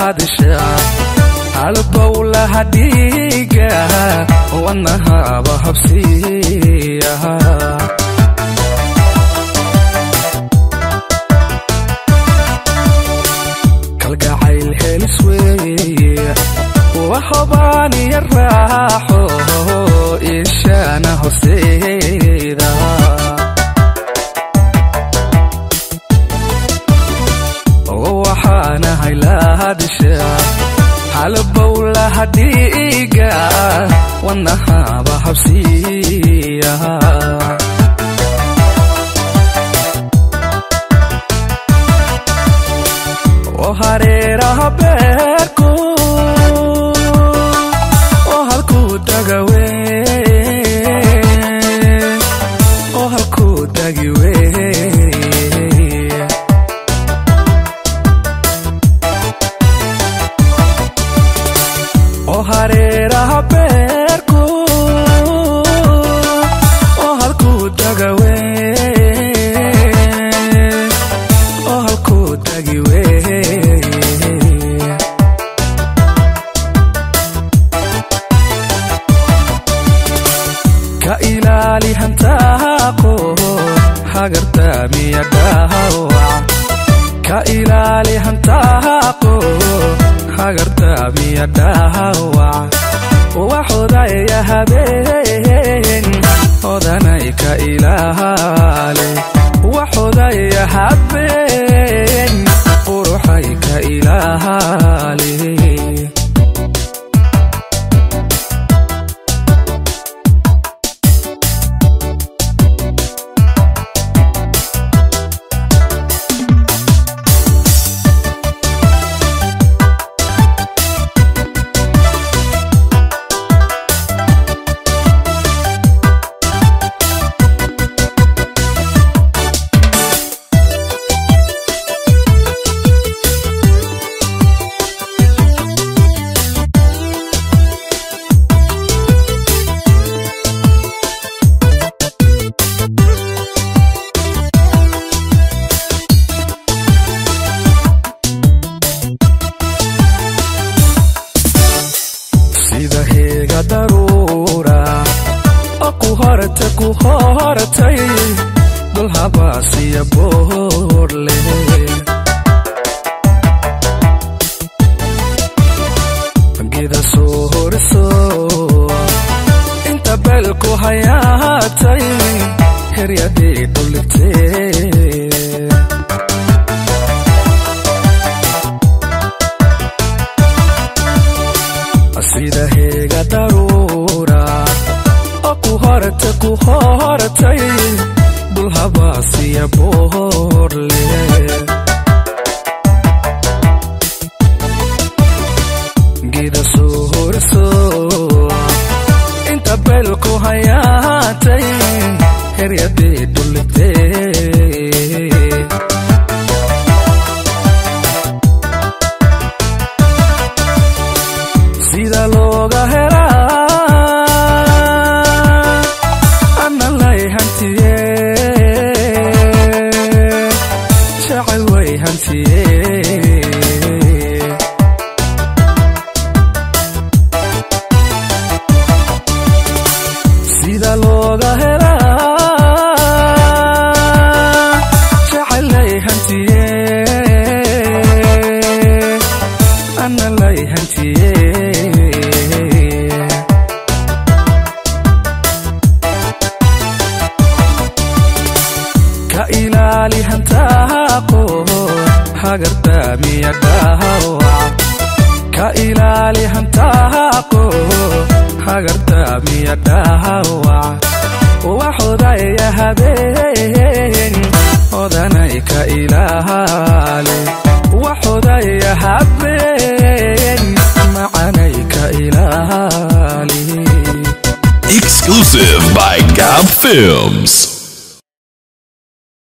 هادشة halbowla hadiga wanahaba habsiyaha kalgacayl helisweeye wahabani yaraaxo ishana hoseeda waxaana haylaadisha halbowla hadiga wanahaba habsiyaha hareeraha beerku oo halkuu dagawe oo halkuu dagiwe oo hareeraha beerku oo halkuu dagawe oo halkuu dagiwe ilaali hantaaqo hagarta miyadawa ka ilaali hantaaqo hagarta miyadawa waxodaya habeen odanay ka ilaali waxodaya habeen quruxay ka ilaali darura aku hartay dul habasiya borle gida sohorso inta balku hayatay heryadi dulite sida heega darura aku hartay dul habasiya borle gida sohorso inta balku hayatay heryadi dulite sida looga helaa ana lay hantiye jacayl way hantiye sida looga helaa jacayl lay hantiye ana lay hantiye ilaali hantaaqo hagarta miyadawa ka ilaali hantaaqo hagarta miyadawa waxodaya habeen odanay ka ilaali waxodaya habeen macanay ka ilaali. Exclusive by Gab Films.